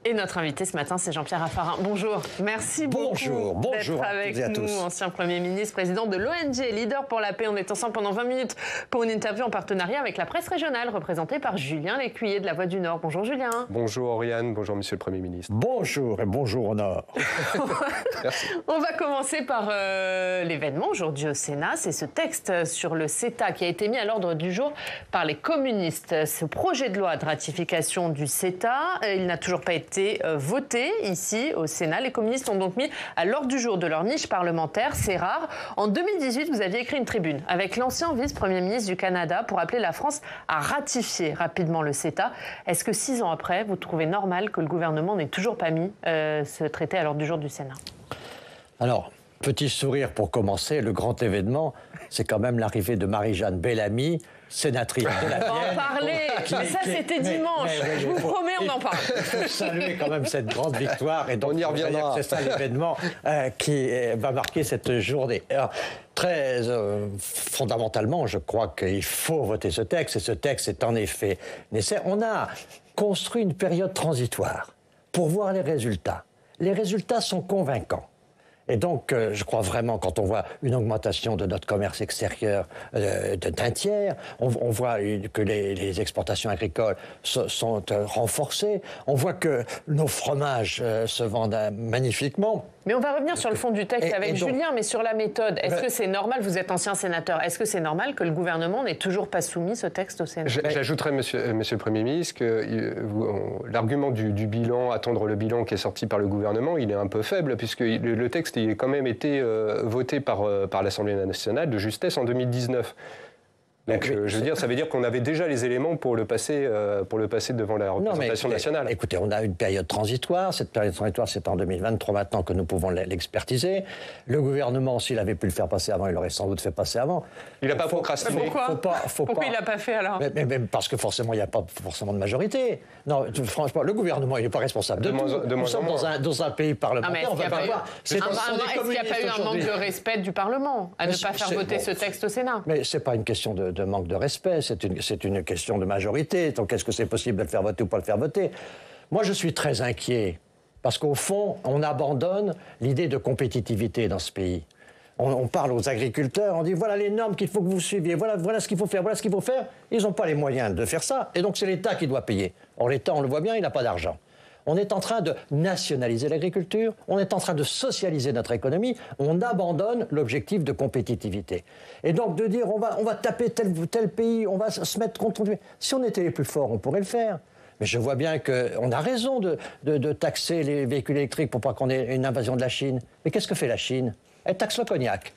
Et notre invité ce matin, c'est Jean-Pierre Raffarin. Bonjour, merci beaucoup d'être avec nous, ancien Premier ministre, président de l'ONG Leader pour la paix. On est ensemble pendant 20 minutes pour une interview en partenariat avec la presse régionale, représentée par Julien Lécuyer de La Voix du Nord. Bonjour Julien. Bonjour Oriane, bonjour Monsieur le Premier ministre. Bonjour et bonjour au Nord. Merci. On va commencer par l'événement aujourd'hui au Sénat. C'est ce texte sur le CETA qui a été mis à l'ordre du jour par les communistes. Ce projet de loi de ratification du CETA, il n'a toujours pas été voté ici au Sénat. Les communistes ont donc mis à l'ordre du jour de leur niche parlementaire. C'est rare. En 2018, vous aviez écrit une tribune avec l'ancien vice-premier ministre du Canada pour appeler la France à ratifier rapidement le CETA. Est-ce que 6 ans après, vous trouvez normal que le gouvernement n'ait toujours pas mis ce traité à l'ordre du jour du Sénat? Alors, petit sourire pour commencer. Le grand événement, c'est quand même l'arrivée de Marie-Jeanne Bellamy, sénatrice de la Vienne. On va en parler, mais ça c'était dimanche. Je vous promets, on en parle. Il faut saluer quand même cette grande victoire. Et donc, on y reviendra. C'est ça l'événement qui va marquer cette journée. Alors, très fondamentalement, je crois qu'il faut voter ce texte. Et ce texte est en effet nécessaire. On a construit une période transitoire pour voir les résultats. Les résultats sont convaincants. Et donc, je crois vraiment, quand on voit une augmentation de notre commerce extérieur d'un tiers, on voit que les exportations agricoles sont renforcées, on voit que nos fromages se vendent magnifiquement. Mais on va revenir sur le fond du texte avec Julien, mais sur la méthode. Est-ce que c'est normal, vous êtes ancien sénateur, est-ce que c'est normal que le gouvernement n'ait toujours pas soumis ce texte au Sénat? J'ajouterais, monsieur le Premier ministre, que l'argument du bilan, attendre le bilan qui est sorti par le gouvernement, il est un peu faible, puisque le texte il a quand même été voté par l'Assemblée nationale de justesse en 2019. Donc, je veux dire, ça veut dire qu'on avait déjà les éléments pour le passer devant la représentation nationale. Écoutez, on a une période transitoire. Cette période transitoire, c'est en 2023 maintenant que nous pouvons l'expertiser. Le gouvernement, s'il avait pu le faire passer avant, il l'aurait sans doute fait passer avant. Il n'a pas procrastiné. Pourquoi il l'a pas fait alors? mais parce que forcément, il n'y a pas forcément de majorité. Non, franchement, le gouvernement, il n'est pas responsable de tout. Nous sommes dans un pays parlementaire. Est-ce qu'il n'y a pas eu un manque de respect du Parlement à ne pas faire voter ce texte au Sénat? Mais ce n'est pas une question de manque de respect, c'est une question de majorité. Donc, est-ce que c'est possible de le faire voter ou pas le faire voter? Moi, je suis très inquiet, parce qu'au fond, on abandonne l'idée de compétitivité dans ce pays. On parle aux agriculteurs, on dit voilà les normes qu'il faut que vous suiviez, voilà ce qu'il faut faire, voilà ce qu'il faut faire. Ils n'ont pas les moyens de faire ça, et donc c'est l'État qui doit payer. Or, l'État, on le voit bien, il n'a pas d'argent. On est en train de nationaliser l'agriculture, on est en train de socialiser notre économie, on abandonne l'objectif de compétitivité. Et donc de dire on va taper tel pays, on va se mettre contre lui. Si on était les plus forts, on pourrait le faire. Mais je vois bien qu'on a raison de taxer les véhicules électriques pour pas qu'on ait une invasion de la Chine. Mais qu'est-ce que fait la Chine? Elle taxe le cognac.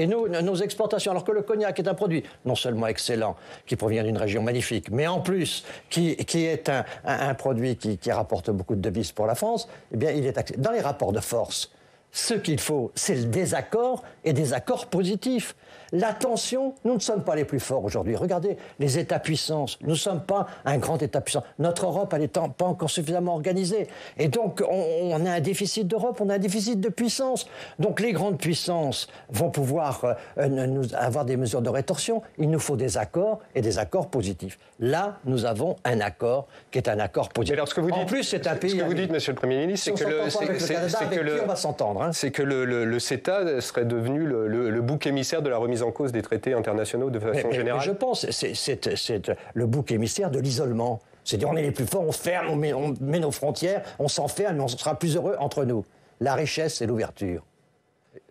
Et nos exportations, alors que le cognac est un produit non seulement excellent, qui provient d'une région magnifique, mais en plus qui est un produit qui rapporte beaucoup de devises pour la France, eh bien il est taxé. Dans les rapports de force, ce qu'il faut, c'est le désaccord et des accords positifs. La tension, nous ne sommes pas les plus forts aujourd'hui. Regardez les États-puissances. Nous ne sommes pas un grand État-puissance. Notre Europe, elle n'est pas encore suffisamment organisée. Et donc, on a un déficit d'Europe, on a un déficit de puissance. Donc, les grandes puissances vont pouvoir avoir des mesures de rétorsion. Il nous faut des accords et des accords positifs. Là, nous avons un accord qui est un accord positif. Mais alors, ce que vous dites, en plus, c'est un pays... Ce que vous dites, Monsieur le Premier ministre, c'est que le CETA serait devenu le bouc émissaire de la remise en cause des traités internationaux de façon générale. Mais je pense que c'est le bouc émissaire de l'isolement. C'est-à-dire on est les plus forts, on ferme, on met nos frontières, on s'enferme, mais on sera plus heureux entre nous. La richesse, c'est l'ouverture.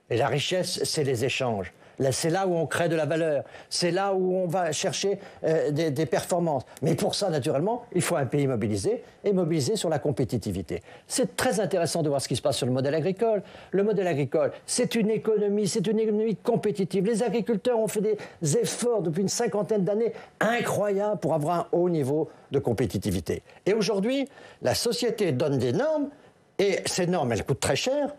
Et la richesse, c'est les échanges. C'est là où on crée de la valeur. C'est là où on va chercher des performances. Mais pour ça, naturellement, il faut un pays mobilisé et mobilisé sur la compétitivité. C'est très intéressant de voir ce qui se passe sur le modèle agricole. Le modèle agricole, c'est une économie compétitive. Les agriculteurs ont fait des efforts depuis une cinquantaine d'années incroyables pour avoir un haut niveau de compétitivité. Et aujourd'hui, la société donne des normes et ces normes, elles coûtent très cher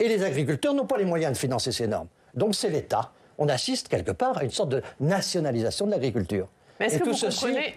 et les agriculteurs n'ont pas les moyens de financer ces normes. Donc c'est l'État. On assiste quelque part à une sorte de nationalisation de l'agriculture. Mais est-ce que vous comprenez...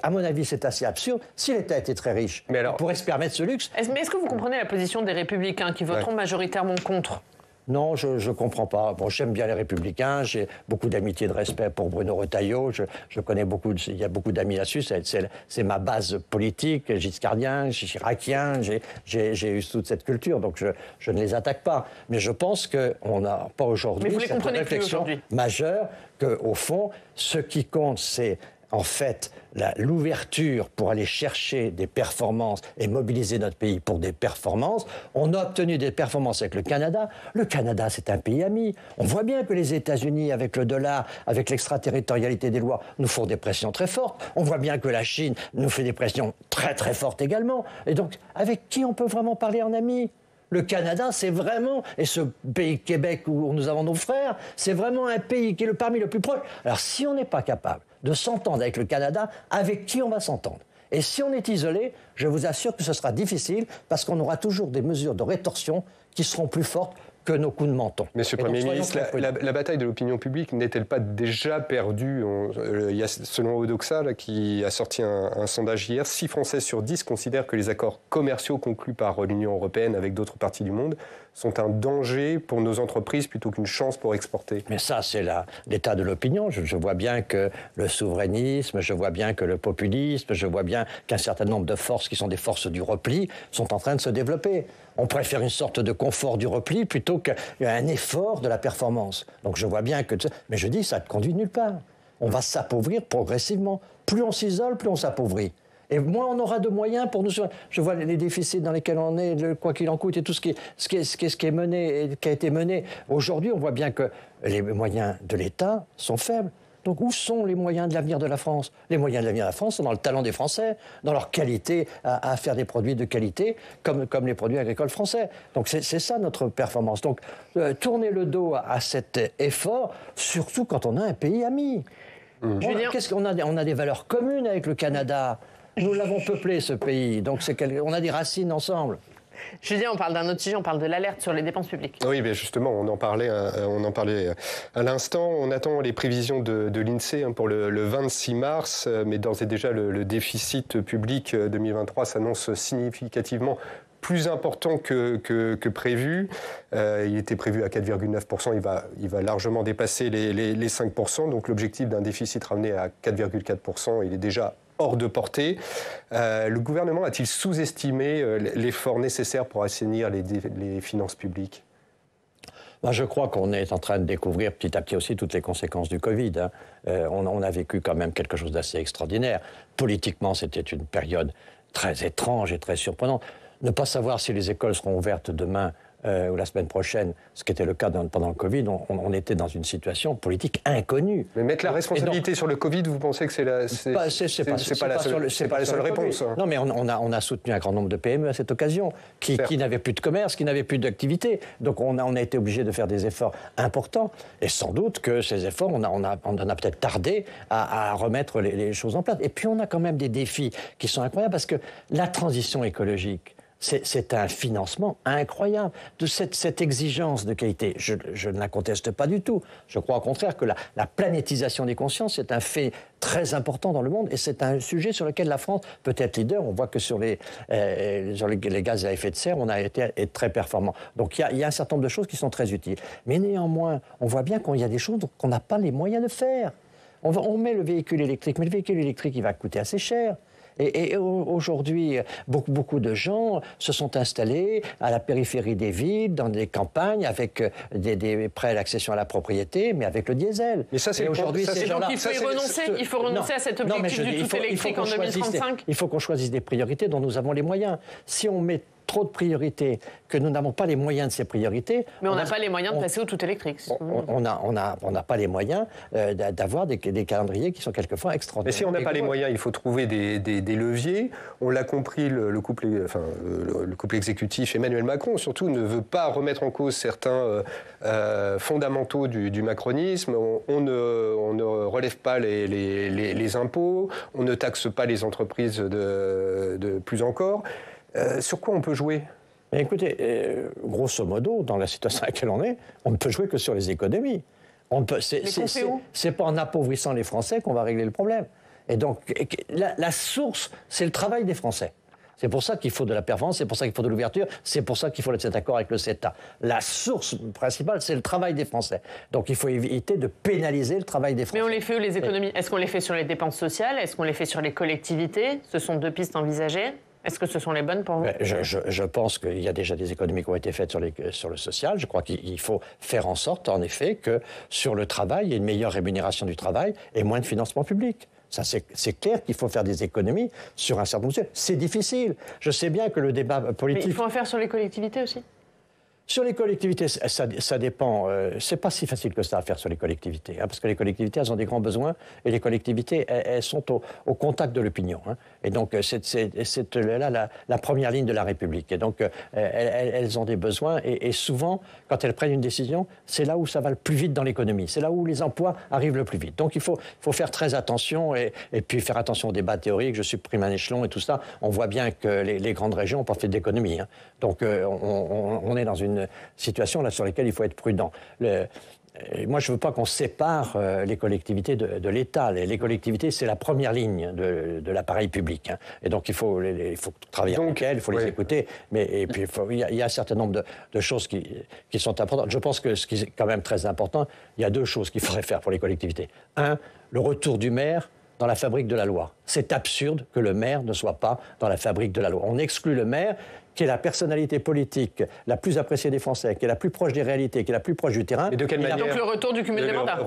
à mon avis, c'est assez absurde. Si l'État était très riche, il pourrait se permettre ce luxe. Mais est-ce que vous comprenez la position des Républicains qui voteront majoritairement contre Non, je ne comprends pas. Bon, j'aime bien les Républicains, j'ai beaucoup d'amitié et de respect pour Bruno Retailleau, je connais beaucoup, il y a beaucoup d'amis là-dessus, c'est ma base politique, giscardien, chiracien, j'ai eu toute cette culture, donc je ne les attaque pas. Mais je pense qu'on n'a pas aujourd'hui cette réflexion majeure qu'au fond, ce qui compte, c'est en fait l'ouverture pour aller chercher des performances et mobiliser notre pays pour des performances. On a obtenu des performances avec le Canada. Le Canada, c'est un pays ami. On voit bien que les États-Unis, avec le dollar, avec l'extraterritorialité des lois, nous font des pressions très fortes. On voit bien que la Chine nous fait des pressions très très fortes également. Et donc, avec qui on peut vraiment parler en ami ? Le Canada, c'est vraiment, et ce pays Québec où nous avons nos frères, c'est vraiment un pays qui est parmi le plus proche. Alors si on n'est pas capable de s'entendre avec le Canada, avec qui on va s'entendre ? Et si on est isolé, je vous assure que ce sera difficile parce qu'on aura toujours des mesures de rétorsion qui seront plus fortes que nos coups de menton. Monsieur le Premier ministre, la bataille de l'opinion publique n'est-elle pas déjà perdue ? Il y a, selon Odoxa, là, qui a sorti un sondage hier, 6 Français sur 10 considèrent que les accords commerciaux conclus par l'Union européenne avec d'autres parties du monde sont un danger pour nos entreprises plutôt qu'une chance pour exporter. Mais ça, c'est l'état de l'opinion. Je vois bien que le souverainisme, je vois bien que le populisme, je vois bien qu'un certain nombre de forces qui sont des forces du repli sont en train de se développer. On préfère une sorte de confort du repli plutôt qu'un effort de la performance. Donc je vois bien que... Mais je dis, ça ne conduit nulle part. On va s'appauvrir progressivement. Plus on s'isole, plus on s'appauvrit. Et moins on aura de moyens pour nous... Je vois les déficits dans lesquels on est, quoi qu'il en coûte, et tout ce qui est mené, qui a été mené. Aujourd'hui, on voit bien que les moyens de l'État sont faibles. Donc où sont les moyens de l'avenir de la France ? Les moyens de l'avenir de la France sont dans le talent des Français, dans leur qualité à faire des produits de qualité, comme les produits agricoles français. Donc c'est ça notre performance. Donc tourner le dos à cet effort, surtout quand on a un pays ami. Qu'est-ce qu'on a ? On a des valeurs communes avec le Canada. Nous l'avons peuplé, ce pays, donc on a des racines ensemble. Julien, on parle d'un autre sujet, on parle de l'alerte sur les dépenses publiques. Oui, mais justement, on en parlait à l'instant. On attend les prévisions de l'INSEE pour le 26 mars, mais d'ores et déjà, le déficit public 2023 s'annonce significativement plus important que prévu. Il était prévu à 4,9%, il va largement dépasser les 5%. Donc l'objectif d'un déficit ramené à 4,4%, il est déjà hors de portée. Le gouvernement a-t-il sous-estimé l'effort nécessaire pour assainir les finances publiques ? Moi, je crois qu'on est en train de découvrir petit à petit aussi toutes les conséquences du Covid. On a vécu quand même quelque chose d'assez extraordinaire. Politiquement, c'était une période très étrange et très surprenante. Ne pas savoir si les écoles seront ouvertes demain ou la semaine prochaine, ce qui était le cas pendant le Covid, on était dans une situation politique inconnue. Mais mettre la responsabilité sur le Covid, vous pensez que c'est la seule réponse ? Non, mais on a soutenu un grand nombre de PME à cette occasion, qui n'avaient plus de commerce, qui n'avaient plus d'activité. Donc on a été obligé de faire des efforts importants. Et sans doute que ces efforts, on en a peut-être tardé à remettre les choses en place. Et puis on a quand même des défis qui sont incroyables, parce que la transition écologique, c'est un financement incroyable. De cette exigence de qualité, je ne la conteste pas du tout. Je crois au contraire que la planétisation des consciences est un fait très important dans le monde, et c'est un sujet sur lequel la France peut être leader. On voit que sur les gaz à effet de serre, on a été très performant. Donc il y a un certain nombre de choses qui sont très utiles. Mais néanmoins, on voit bien qu'il y a des choses qu'on n'a pas les moyens de faire. On met le véhicule électrique, mais le véhicule électrique, il va coûter assez cher. Et aujourd'hui, beaucoup de gens se sont installés à la périphérie des villes, dans des campagnes, avec des prêts à l'accession à la propriété, mais avec le diesel. Mais ça, c'est aujourd'hui. Donc il faut renoncer à cet objectif du tout électrique en 2035. Il faut qu'on choisisse des priorités dont nous avons les moyens. Si on met trop de priorités, que nous n'avons pas les moyens de ces priorités... Mais on n'a pas les moyens de passer au tout électrique. On n'a pas les moyens d'avoir des calendriers qui sont quelquefois extraordinaires. Mais si on n'a pas les moyens, il faut trouver des leviers. On l'a compris, le couple exécutif, Emmanuel Macron, surtout, ne veut pas remettre en cause certains fondamentaux du macronisme. On ne relève pas les impôts, on ne taxe pas les entreprises de plus encore. Sur quoi on peut jouer ? Mais écoutez, grosso modo, dans la situation à laquelle on est, on ne peut jouer que sur les économies. C'est pas en appauvrissant les Français qu'on va régler le problème. Et donc, la source, c'est le travail des Français. C'est pour ça qu'il faut de la performance, c'est pour ça qu'il faut de l'ouverture, c'est pour ça qu'il faut cet accord avec le CETA. La source principale, c'est le travail des Français. Donc il faut éviter de pénaliser le travail des Français. Mais on les fait où, les économies? Est-ce qu'on les fait sur les dépenses sociales? Est-ce qu'on les fait sur les collectivités? Ce sont deux pistes envisagées. Est-ce que ce sont les bonnes pour vous? Je pense qu'il y a déjà des économies qui ont été faites sur le social. Je crois qu'il faut faire en sorte, en effet, que sur le travail, il y ait une meilleure rémunération du travail et moins de financement public. Ça, c'est clair qu'il faut faire des économies sur un certain nombre de sujets. C'est difficile. Je sais bien que le débat politique... Mais il faut en faire sur les collectivités aussi? Sur les collectivités, ça dépend. C'est pas si facile que ça à faire sur les collectivités, hein, parce que les collectivités, elles ont des grands besoins, et les collectivités, elles sont au contact de l'opinion. Hein. Et donc, c'est là la première ligne de la République. Et donc, elles ont des besoins, et souvent, quand elles prennent une décision, c'est là où ça va le plus vite dans l'économie. C'est là où les emplois arrivent le plus vite. Donc, il faut faire très attention, et puis faire attention aux débats théoriques. Je supprime un échelon et tout ça. On voit bien que les grandes régions n'ont pas fait d'économie. Hein. Donc, on est dans une situation là sur laquelle il faut être prudent. Moi, je ne veux pas qu'on sépare les collectivités de l'État. Les collectivités, c'est la première ligne de l'appareil public. Hein. Et donc, il faut travailler avec elles, il faut les écouter. Et puis, il y a un certain nombre de choses qui sont importantes. Je pense que ce qui est quand même très important, il y a deux choses qu'il faudrait faire pour les collectivités. Un, le retour du maire dans la fabrique de la loi. C'est absurde que le maire ne soit pas dans la fabrique de la loi. On exclut le maire, qui est la personnalité politique la plus appréciée des Français, qui est la plus proche des réalités, qui est la plus proche du terrain. Et de quelle manière? Donc le retour du cumul des mandats.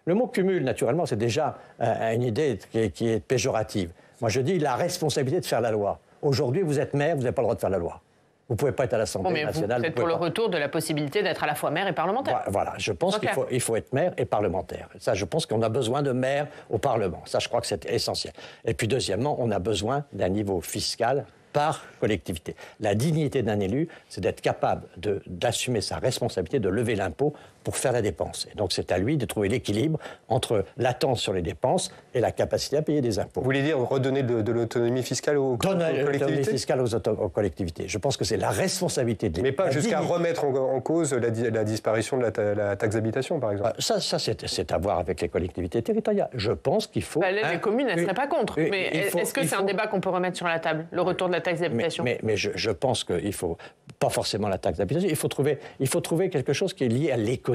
Le mot cumul, naturellement, c'est déjà une idée qui est péjorative. Moi, je dis la responsabilité de faire la loi. Aujourd'hui, vous êtes maire, vous n'avez pas le droit de faire la loi. Vous ne pouvez pas être à l'Assemblée nationale. Vous êtes pour le retour de la possibilité d'être à la fois maire et parlementaire. Voilà, je pense qu'il faut être maire et parlementaire. Ça, je pense qu'on a besoin de maires au Parlement. Ça, je crois que c'est essentiel. Et puis, deuxièmement, on a besoin d'un niveau fiscal par collectivité. La dignité d'un élu, c'est d'être capable d'assumer sa responsabilité, de lever l'impôt pour faire la dépense. Et donc, c'est à lui de trouver l'équilibre entre l'attente sur les dépenses et la capacité à payer des impôts. Vous voulez dire redonner de l'autonomie fiscale aux collectivités? L'autonomie fiscale aux collectivités. Je pense que c'est la responsabilité de l'État. Mais pas jusqu'à remettre en cause la disparition de la taxe d'habitation, par exemple. Ça c'est à voir avec les collectivités territoriales. Je pense qu'il faut... les communes, elles ne seraient pas contre. Mais est-ce que c'est un débat qu'on peut remettre sur la table, le retour de la taxe d'habitation? Mais je pense qu'il ne faut pas forcément la taxe d'habitation. Il faut trouver quelque chose qui est lié à l'économie.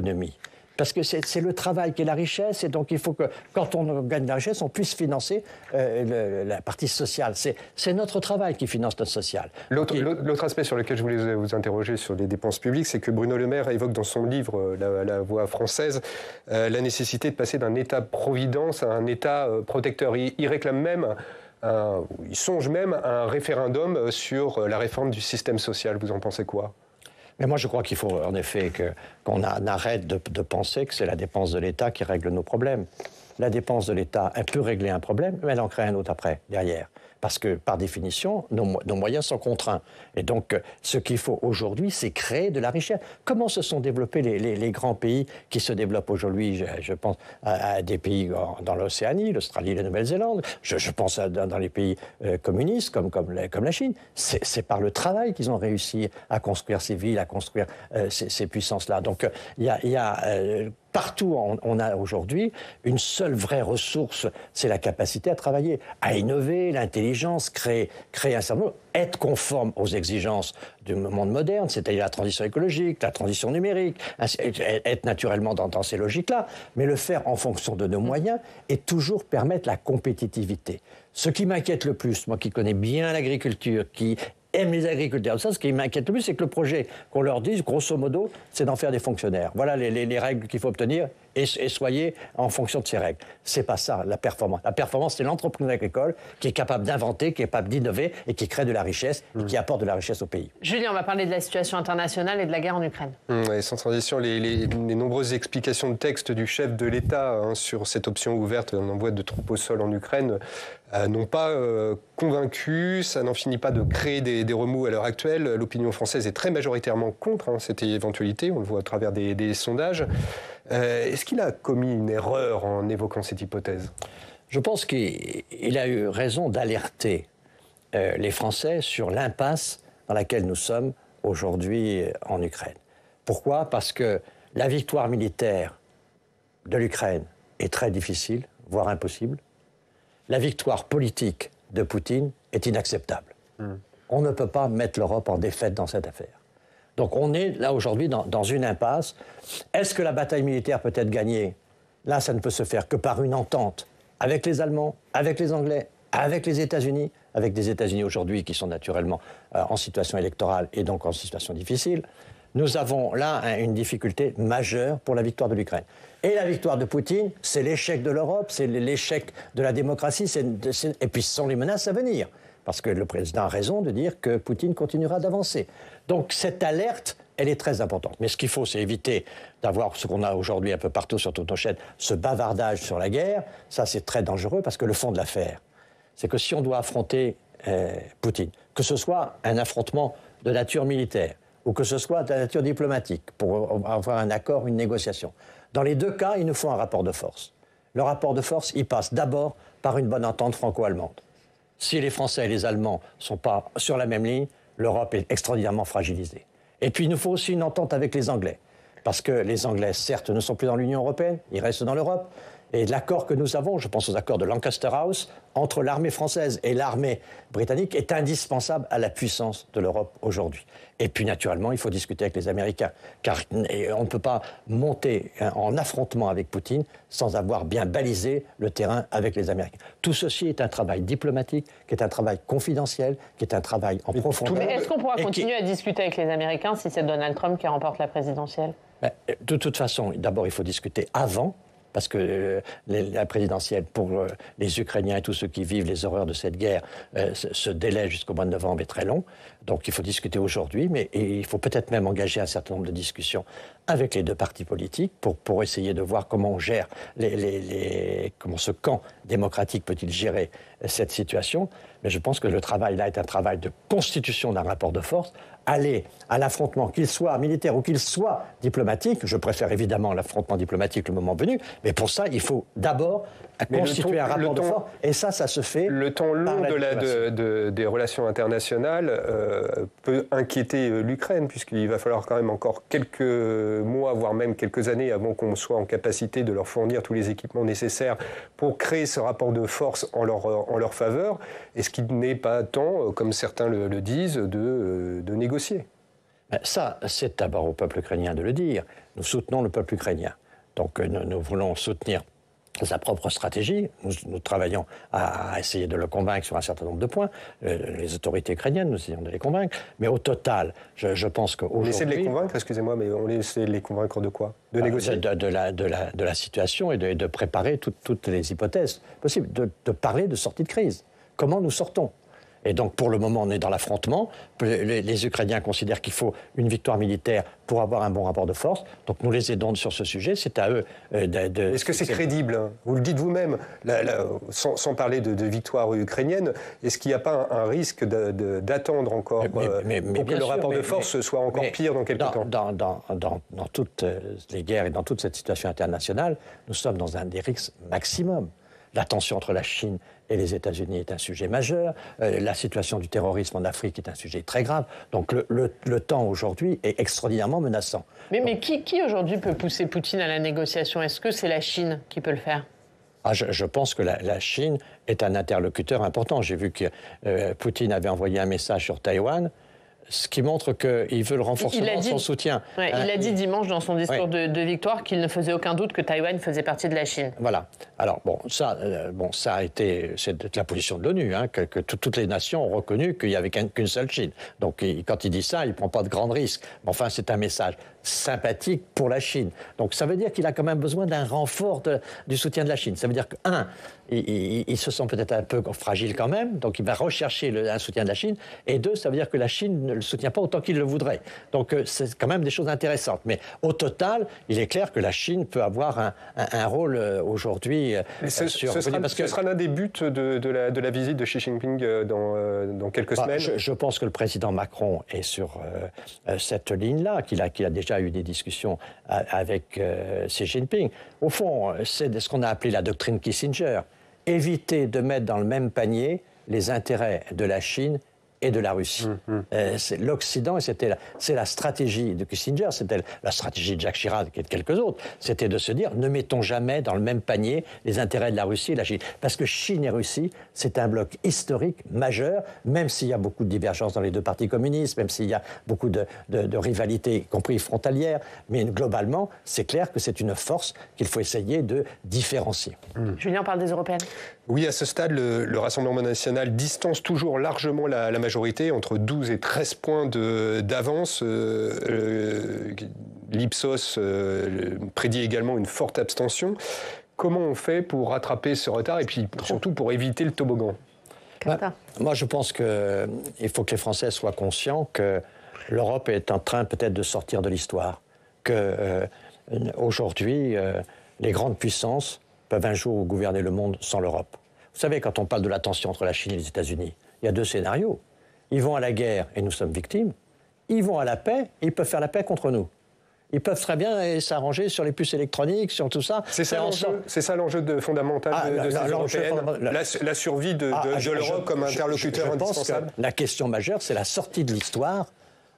Parce que c'est le travail qui est la richesse, et donc il faut que, quand on gagne de la richesse, on puisse financer la partie sociale. C'est notre travail qui finance notre social. L'autre aspect sur lequel je voulais vous interroger sur les dépenses publiques, c'est que Bruno Le Maire évoque dans son livre La Voix française la nécessité de passer d'un État-providence à un État protecteur. Il réclame même... il songe même à un référendum sur la réforme du système social. Vous en pensez quoi? Mais moi, je crois qu'il faut en effet qu'on arrête de penser que c'est la dépense de l'État qui règle nos problèmes. La dépense de l'État, elle peut régler un problème, mais elle en crée un autre après, derrière. Parce que, par définition, nos moyens sont contraints. Et donc, ce qu'il faut aujourd'hui, c'est créer de la richesse. Comment se sont développés les grands pays qui se développent aujourd'hui? Je pense à des pays dans l'Océanie, l'Australie, la Nouvelle-Zélande. Je pense dans les pays communistes, comme la Chine. C'est par le travail qu'ils ont réussi à construire ces villes, à construire ces puissances-là. Donc, il y a partout, on a aujourd'hui une seule vraie ressource, c'est la capacité à travailler, à innover, l'intelligence, créer un cerveau, être conforme aux exigences du monde moderne, c'est-à-dire la transition écologique, la transition numérique, être naturellement dans ces logiques-là, mais le faire en fonction de nos moyens et toujours permettre la compétitivité. Ce qui m'inquiète le plus, moi qui connais bien l'agriculture, qui aiment les agriculteurs. Ça, ce qui m'inquiète le plus, c'est que le projet qu'on leur dise, grosso modo, c'est d'en faire des fonctionnaires. Voilà les règles qu'il faut obtenir et soyez en fonction de ces règles. C'est pas ça, la performance. La performance, c'est l'entreprise agricole qui est capable d'inventer, qui est capable d'innover et qui crée de la richesse et qui apporte de la richesse au pays. Julien, on va parler de la situation internationale et de la guerre en Ukraine. Et sans transition, les nombreuses explications de texte du chef de l'État sur cette option ouverte d'un envoi de troupes au sol en Ukraine n'ont pas convaincu. Ça n'en finit pas de créer des remous à l'heure actuelle. L'opinion française est très majoritairement contre cette éventualité. On le voit à travers des sondages. Est-ce qu'il a commis une erreur en évoquant cette hypothèse? Je pense qu'il a eu raison d'alerter les Français sur l'impasse dans laquelle nous sommes aujourd'hui en Ukraine. Pourquoi? Parce que la victoire militaire de l'Ukraine est très difficile, voire impossible. La victoire politique de Poutine est inacceptable. On ne peut pas mettre l'Europe en défaite dans cette affaire. Donc on est là aujourd'hui dans une impasse. Est-ce que la bataille militaire peut être gagnée? Là, ça ne peut se faire que par une entente avec les Allemands, avec les Anglais, avec les États-Unis, avec des États-Unis aujourd'hui qui sont naturellement en situation électorale et donc en situation difficile. Nous avons là une difficulté majeure pour la victoire de l'Ukraine. Et la victoire de Poutine, c'est l'échec de l'Europe, c'est l'échec de la démocratie, et puis ce sont les menaces à venir. Parce que le président a raison de dire que Poutine continuera d'avancer. Donc cette alerte, elle est très importante. Mais ce qu'il faut, c'est éviter d'avoir ce qu'on a aujourd'hui un peu partout sur toutes nos chaînes, ce bavardage sur la guerre. Ça, c'est très dangereux parce que le fond de l'affaire, c'est que si on doit affronter Poutine, que ce soit un affrontement de nature militaire ou que ce soit de nature diplomatique, pour avoir un accord, une négociation, dans les deux cas, il nous faut un rapport de force. Le rapport de force, il passe d'abord par une bonne entente franco-allemande. Si les Français et les Allemands ne sont pas sur la même ligne, l'Europe est extraordinairement fragilisée. Et puis il nous faut aussi une entente avec les Anglais. Parce que les Anglais, certes, ne sont plus dans l'Union européenne, ils restent dans l'Europe. Et l'accord que nous avons, je pense aux accords de Lancaster House, entre l'armée française et l'armée britannique, est indispensable à la puissance de l'Europe aujourd'hui. Et puis, naturellement, il faut discuter avec les Américains. Car on ne peut pas monter en affrontement avec Poutine sans avoir bien balisé le terrain avec les Américains. Tout ceci est un travail diplomatique, qui est un travail confidentiel, qui est un travail en profondeur. Mais est-ce qu'on pourra continuer à discuter avec les Américains si c'est Donald Trump qui remporte la présidentielle? De toute façon, d'abord, il faut discuter avant. Parce que la présidentielle, pour les Ukrainiens et tous ceux qui vivent les horreurs de cette guerre, ce délai jusqu'au mois de novembre est très long. Donc il faut discuter aujourd'hui, mais il faut peut-être même engager un certain nombre de discussions avec les deux partis politiques pour essayer de voir comment on gère, comment ce camp démocratique peut-il gérer cette situation. Mais je pense que le travail là est un travail de constitution d'un rapport de force. Aller à l'affrontement, qu'il soit militaire ou qu'il soit diplomatique, je préfère évidemment l'affrontement diplomatique le moment venu, mais pour ça, il faut d'abord constituer un rapport de force, et ça se fait... Le temps long des relations internationales peut inquiéter l'Ukraine, puisqu'il va falloir quand même encore quelques mois, voire même quelques années avant qu'on soit en capacité de leur fournir tous les équipements nécessaires pour créer ce rapport de force en leur faveur. Est-ce qu'il n'est pas temps, comme certains le disent, de négocier? Ça, c'est d'abord au peuple ukrainien de le dire. Nous soutenons le peuple ukrainien. Donc nous voulons soutenir sa propre stratégie. Nous travaillons à essayer de le convaincre sur un certain nombre de points. Les autorités ukrainiennes, nous essayons de les convaincre. Mais au total, je pense qu'aujourd'hui... On essaie de les convaincre, excusez-moi, mais on essaie de les convaincre de quoi? De négocier de la situation et de préparer toutes les hypothèses possibles. De parler de sortie de crise. Comment nous sortons? Et donc, pour le moment, on est dans l'affrontement. Les Ukrainiens considèrent qu'il faut une victoire militaire pour avoir un bon rapport de force. Donc, nous les aidons sur ce sujet. C'est à eux de... Est-ce que c'est crédible? Vous le dites vous-même, sans parler de victoire ukrainienne. Est-ce qu'il n'y a pas un risque d'attendre encore pour que le rapport de force soit encore pire dans quelques temps? Dans toutes les guerres et dans toute cette situation internationale, nous sommes dans un des risques maximum. La tension entre la Chine et les États-Unis est un sujet majeur. La situation du terrorisme en Afrique est un sujet très grave. Donc le temps aujourd'hui est extraordinairement menaçant. Mais qui aujourd'hui peut pousser Poutine à la négociation? Est-ce que c'est la Chine qui peut le faire? Je pense que la Chine est un interlocuteur important. J'ai vu que Poutine avait envoyé un message sur Taïwan, ce qui montre qu'il veut le renforcement de son soutien. Ouais, il a dit dimanche dans son discours de victoire qu'il ne faisait aucun doute que Taïwan faisait partie de la Chine. Voilà. Alors, ça a été... C'est la position de l'ONU, que toutes les nations ont reconnu qu'il n'y avait qu'une seule Chine. Donc, quand il dit ça, il ne prend pas de grands risques. Mais enfin, c'est un message sympathique pour la Chine. Donc, ça veut dire qu'il a quand même besoin d'un renfort du soutien de la Chine. Ça veut dire que, il se sent peut-être un peu fragile quand même, donc il va rechercher un soutien de la Chine. Et deux, ça veut dire que la Chine ne le soutient pas autant qu'il le voudrait. Donc c'est quand même des choses intéressantes. Mais au total, il est clair que la Chine peut avoir un rôle aujourd'hui ce sera l'un des buts de la visite de Xi Jinping dans quelques semaines. Je pense que le président Macron est sur cette ligne-là, qu'il a déjà eu des discussions avec Xi Jinping. Au fond, c'est ce qu'on a appelé la doctrine Kissinger. Éviter de mettre dans le même panier les intérêts de la Chine et de la Russie. C'est l'Occident, et c'est la stratégie de Kissinger, c'était la stratégie de Jacques Chirac et de quelques autres, c'était de se dire, ne mettons jamais dans le même panier les intérêts de la Russie et de la Chine. Parce que Chine et Russie, c'est un bloc historique majeur, même s'il y a beaucoup de divergences dans les deux partis communistes, même s'il y a beaucoup de rivalités, y compris frontalières, mais globalement, c'est clair que c'est une force qu'il faut essayer de différencier. Julien, on parle des Européennes. Oui, à ce stade, le Rassemblement national distance toujours largement la majorité, entre 12 et 13 points d'avance. L'Ipsos prédit également une forte abstention. Comment on fait pour rattraper ce retard et puis surtout pour éviter le toboggan? Moi, je pense qu'il faut que les Français soient conscients que l'Europe est en train peut-être de sortir de l'histoire. Qu'aujourd'hui, les grandes puissances peuvent un jour gouverner le monde sans l'Europe. Vous savez, quand on parle de la tension entre la Chine et les États-Unis, il y a deux scénarios. Ils vont à la guerre et nous sommes victimes. Ils vont à la paix et ils peuvent faire la paix contre nous. Ils peuvent très bien s'arranger sur les puces électroniques, sur tout ça. C'est ça l'enjeu fondamental de ces Européennes, la survie de l'Europe comme interlocuteur indispensable. Je pense que la question majeure, c'est la sortie de l'histoire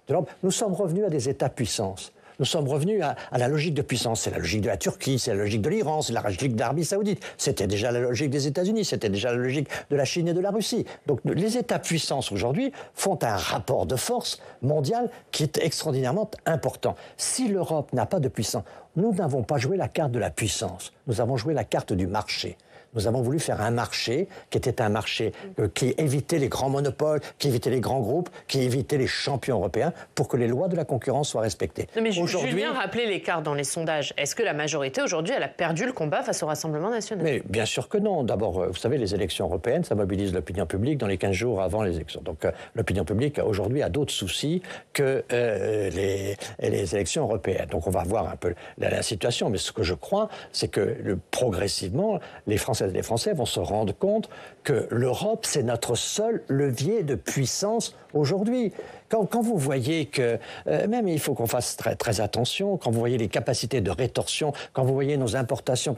de l'Europe. Nous sommes revenus à des États-puissances. Nous sommes revenus à la logique de puissance. C'est la logique de la Turquie, c'est la logique de l'Iran, c'est la logique de l'Arabie Saoudite. C'était déjà la logique des États-Unis, c'était déjà la logique de la Chine et de la Russie. Donc les États-puissances aujourd'hui font un rapport de force mondial qui est extraordinairement important. Si l'Europe n'a pas de puissance, nous n'avons pas joué la carte de la puissance, nous avons joué la carte du marché. Nous avons voulu faire un marché qui était un marché qui évitait les grands monopoles, qui évitait les grands groupes, qui évitait les champions européens pour que les lois de la concurrence soient respectées. Non mais Julien rappelait l'écart dans les sondages. Est-ce que la majorité aujourd'hui, elle a perdu le combat face au Rassemblement national? Mais bien sûr que non. D'abord, vous savez, les élections européennes, ça mobilise l'opinion publique dans les 15 jours avant les élections. Donc l'opinion publique aujourd'hui a d'autres soucis que les élections européennes. Donc on va voir un peu la situation. Mais ce que je crois, c'est que progressivement, les Françaises et les Français vont se rendre compte que l'Europe, c'est notre seul levier de puissance aujourd'hui. Quand vous voyez que, même il faut qu'on fasse très, très attention, quand vous voyez les capacités de rétorsion, quand vous voyez nos importations,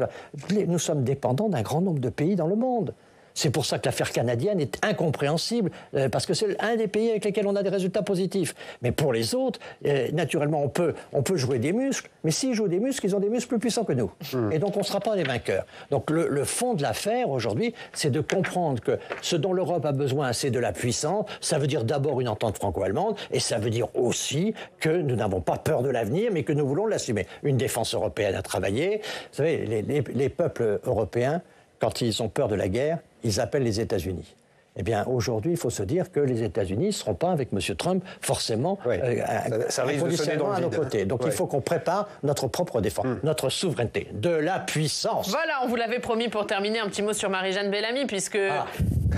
nous sommes dépendants d'un grand nombre de pays dans le monde. C'est pour ça que l'affaire canadienne est incompréhensible, parce que c'est un des pays avec lesquels on a des résultats positifs. Mais pour les autres, naturellement, on peut jouer des muscles, mais s'ils jouent des muscles, ils ont des muscles plus puissants que nous. Et donc, on ne sera pas des vainqueurs. Donc, le fond de l'affaire, aujourd'hui, c'est de comprendre que ce dont l'Europe a besoin, c'est de la puissance. Ça veut dire d'abord une entente franco-allemande, et ça veut dire aussi que nous n'avons pas peur de l'avenir, mais que nous voulons l'assumer. Une défense européenne à travailler. Vous savez, les peuples européens, quand ils ont peur de la guerre, ils appellent les États-Unis. Eh bien, aujourd'hui, il faut se dire que les États-Unis ne seront pas avec M. Trump forcément inconditionnellement à nos côtés. Donc, il faut qu'on prépare notre propre défense, notre souveraineté, de la puissance. Voilà, on vous l'avait promis pour terminer, un petit mot sur Marie-Jeanne Bellamy, puisque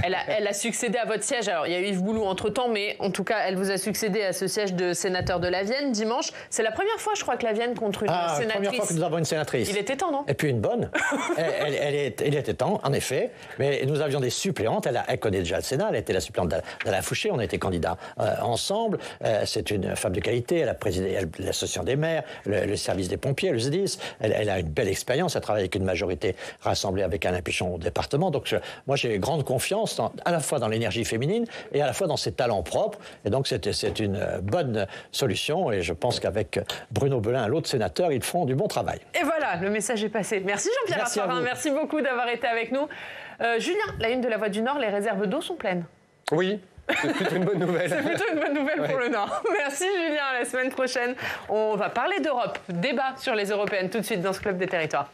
elle a succédé à votre siège. Alors, il y a eu Yves Boulou entre-temps, mais en tout cas, elle vous a succédé à ce siège de sénateur de la Vienne dimanche. C'est la première fois, je crois, que la Vienne contre une sénatrice. La première fois que nous avons une sénatrice. Il était temps, non? Et puis une bonne. Il était temps, en effet. Mais nous avions des suppléantes. Elle connaît déjà le Sénat. Elle était la suppléante d'Alain Fouché. On a été candidats ensemble. C'est une femme de qualité. Elle a présidé l'association des maires, le service des pompiers, le SDIS. Elle a une belle expérience. Elle travaille avec une majorité rassemblée avec Alain Pichon au département. Donc, moi, j'ai grande confiance à la fois dans l'énergie féminine et à la fois dans ses talents propres. Et donc, c'est une bonne solution. Et je pense qu'avec Bruno Belin, l'autre sénateur, ils font du bon travail. Et voilà, le message est passé. Merci Jean-Pierre Raffarin. Merci beaucoup d'avoir été avec nous. Julien, la une de La Voix du Nord, les réserves d'eau sont pleines. Oui. C'est plutôt une bonne nouvelle. C'est plutôt une bonne nouvelle pour le Nord. Merci Julien, à la semaine prochaine. On va parler d'Europe. Débat sur les européennes tout de suite dans ce Club des Territoires.